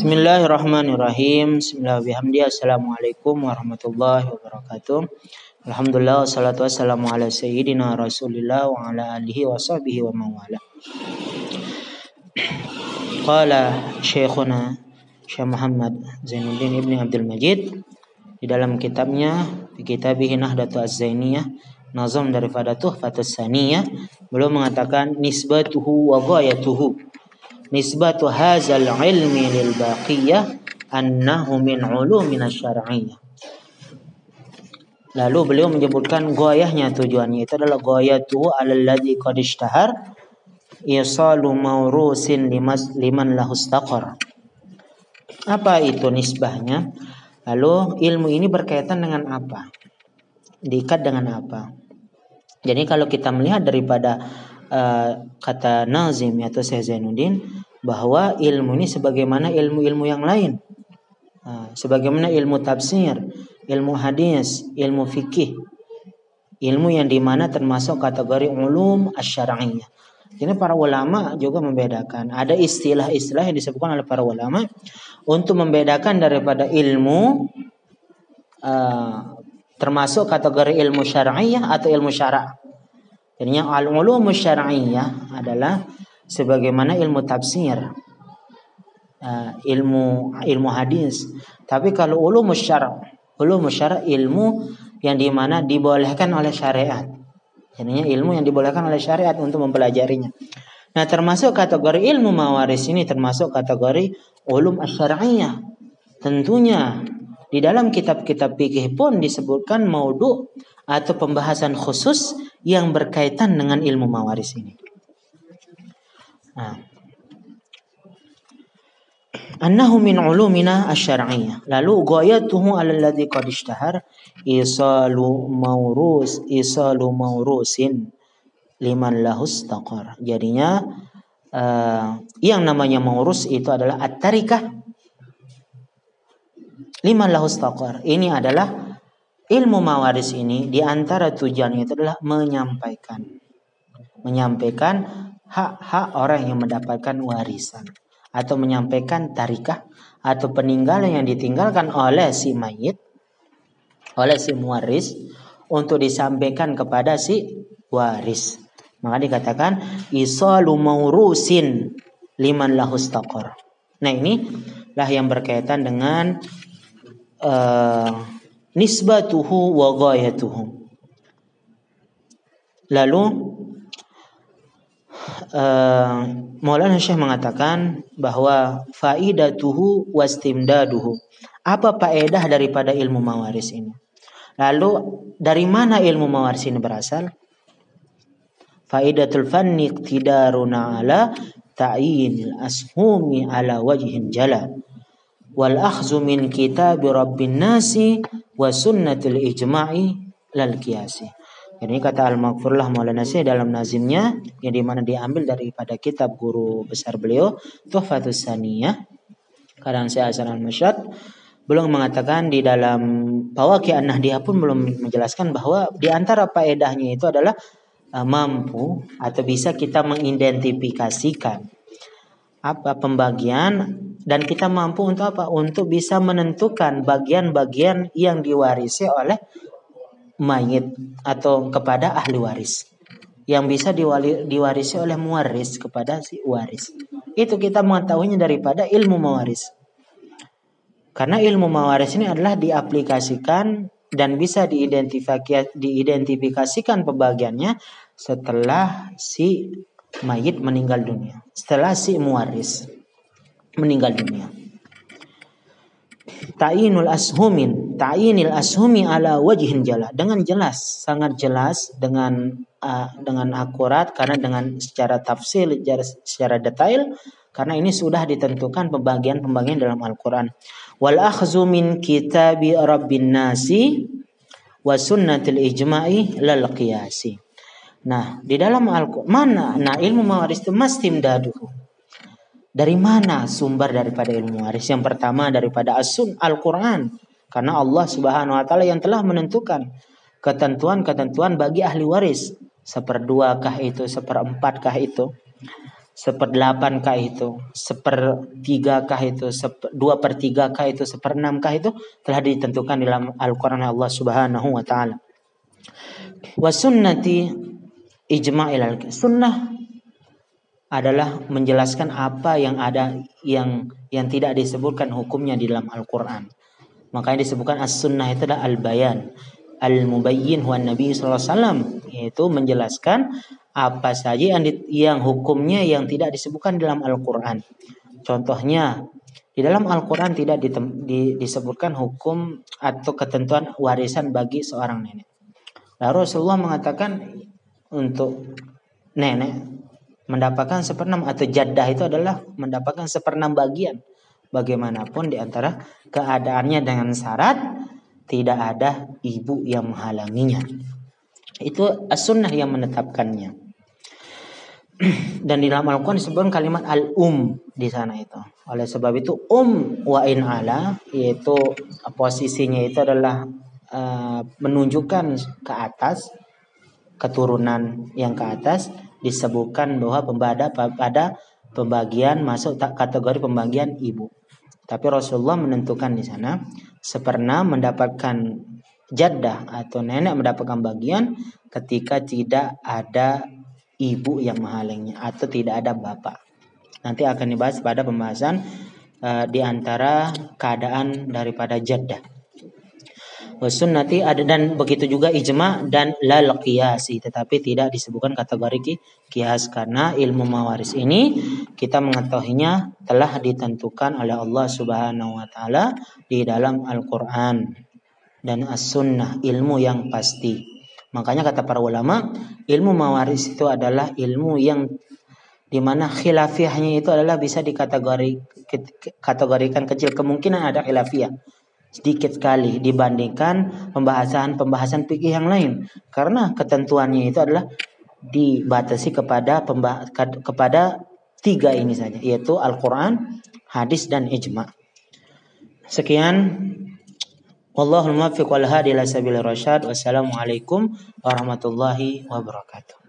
Bismillahirrahmanirrahim. Bismillahirrahmanirrahim. Assalamualaikum warahmatullahi wabarakatuh. Alhamdulillah wassalatu wassalamu ala sayyidina Rasulillah wa ala alihi wa sahbihi wa mawala. Qala Syekhuna Syekh Muhammad Zainuddin Ibni Abdul Majid di dalam kitabnya, di kitabih Nahdlatul Az-Zainiyah, nazam daripada Tuhfatus Saniyah, beliau mengatakan nisbatuhu wa ghayatuhu. Nisbatu hadzal ilmi lil baqiyah annahu min ulumin asy-syar'iyyah. Lalu beliau menyebutkan ghayahnya, tujuannya itu adalah ghayatuhu alladzi qad ishtahar isalu mawrusin liman lahu istaqar. Apa itu nisbahnya? Lalu ilmu ini berkaitan dengan apa? Diikat dengan apa? Jadi kalau kita melihat daripada kata nazim atau Syekh Zainuddin, bahwa ilmu ini sebagaimana ilmu-ilmu yang lain, sebagaimana ilmu tafsir, ilmu hadis, ilmu fikih, ilmu yang dimana termasuk kategori ulum asy-syar'iyyah. Jadi para ulama juga membedakan, ada istilah-istilah yang disebutkan oleh para ulama untuk membedakan daripada ilmu termasuk kategori ilmu syar'iyyah atau ilmu syara'. Jadinya al-ulum syar'iyyah adalah sebagaimana ilmu tafsir, ilmu hadis. Tapi kalau ulum syara' ilmu yang dimana dibolehkan oleh syariat. Jadinya ilmu yang dibolehkan oleh syariat untuk mempelajarinya. Nah, termasuk kategori ilmu mawaris ini termasuk kategori ulum asy-syar'iyyah. Tentunya di dalam kitab-kitab fikih pun disebutkan maudhu' atau pembahasan khusus yang berkaitan dengan ilmu mawaris ini. Annahu min ulumina asy-syar'iyyah. Lalu ghayatuhu alladzi qad ishtahar isalu mawrusin liman lahu istaqar. Jadinya yang namanya mawrus itu adalah at-tarikah liman lahu istaqar. Ini adalah ilmu mawaris ini, di antara tujuannya itu adalah menyampaikan hak-hak orang yang mendapatkan warisan, atau menyampaikan tarikah atau peninggalan yang ditinggalkan oleh si mayit, oleh si muwaris, untuk disampaikan kepada si waris. Maka dikatakan isalu mawrusin liman lahu istaqar. Nah, inilah yang berkaitan dengan nisbatuhu wa ghayatuhu. Lalu Maulana Syekh mengatakan bahwa faidatuhu wastimdaduhu. Apa faedah daripada ilmu mawaris ini? Lalu dari mana ilmu mawaris ini berasal? Faidatul fanni iqtidaruna ala ta'yinil ashumi ala wajhin jala wal akhzu min kitabi rabbin nasi wa sunnatul ijma'i lal qiyasi. Ini kata Al-Maghfurullah Maulana Syekh dalam nazimnya, yang dimana diambil daripada kitab guru besar beliau Tuhfatus Saniyah, kadang Syekh Hasan Al-Masyad. Belum mengatakan di dalam Fawaqih An-Nahdiyah pun belum menjelaskan bahwa di antara faedahnya itu adalah mampu atau bisa kita mengidentifikasikan apa pembagian, dan kita mampu untuk apa? Untuk bisa menentukan bagian-bagian yang diwarisi oleh mayit atau kepada ahli waris, yang bisa diwarisi oleh muwaris kepada si waris. Itu kita mengetahuinya daripada ilmu mawaris. Karena ilmu mawaris ini adalah diaplikasikan dan bisa diidentifikasikan pembagiannya setelah si mayit meninggal dunia, setelah si muwaris meninggal dunia. Ta'yinil ashumi ala wajhin jala, dengan jelas, sangat jelas, dengan akurat, karena dengan secara tafsil, secara detail, karena ini sudah ditentukan pembagian-pembagian dalam Al-Quran. Wal akhzu min kitabi rabbin nasi wa sunnatil ijma'i lal qiyasi. Nah, di dalam Al-Quran, ilmu mawaris itu mastimdaduhu. Dari mana sumber daripada ilmu waris? Yang pertama daripada Al-Quran. Karena Allah Subhanahu wa taala yang telah menentukan ketentuan-ketentuan bagi ahli waris. 1/2 kah itu, 1/4 kah itu. 1/8 kah itu, 1/3 kah itu, 2/3 kah itu, 1/6 kah itu telah ditentukan dalam Al-Quran Allah Subhanahu wa taala. Wa sunnati ijma'il sunnah adalah menjelaskan apa yang ada yang tidak disebutkan hukumnya di dalam Al-Quran. Makanya disebutkan as-sunnah itu adalah al-bayan. Al-mubayyin huwa Nabi sallallahu alaihi wasallam, yaitu menjelaskan apa saja yang hukumnya yang tidak disebutkan dalam Al-Quran. Contohnya di dalam Al-Quran tidak disebutkan hukum atau ketentuan warisan bagi seorang nenek. Lalu Rasulullah mengatakan untuk nenek mendapatkan 1/6 atau jaddah itu adalah mendapatkan 1/6 bagian. Bagaimanapun di antara keadaannya dengan syarat tidak ada ibu yang menghalanginya. Itu as-sunnah yang menetapkannya. Dan di dalam Al-Quran disebutkan kalimat al-um di sana itu. Oleh sebab itu wa in ala, yaitu posisinya itu adalah menunjukkan ke atas, keturunan yang ke atas, disebutkan bahwa pada pembagian masuk kategori pembagian ibu. Tapi Rasulullah menentukan di sana 1/6 mendapatkan jaddah atau nenek mendapatkan bagian ketika tidak ada ibu yang menghalanginya atau tidak ada bapak. Nanti akan dibahas pada pembahasan di antara keadaan daripada jaddah. Sunnati ada, dan begitu juga ijma dan lal qiyasi, tetapi tidak disebutkan kategori qiyas karena ilmu mawaris ini kita mengetahuinya telah ditentukan oleh Allah Subhanahu wa taala di dalam Al-Qur'an dan as-sunnah, ilmu yang pasti. Makanya kata para ulama, ilmu mawaris itu adalah ilmu yang dimana khilafiyahnya itu adalah bisa dikategorikan kecil, kemungkinan ada khilafiyah sedikit sekali dibandingkan pembahasan fikih yang lain, karena ketentuannya itu adalah dibatasi kepada 3 ini saja, yaitu Al-Quran, hadis dan ijma. Sekian, wallahul muwaffiq wal hadi ila sabilir rasyad. Wassalamualaikum warahmatullahi wabarakatuh.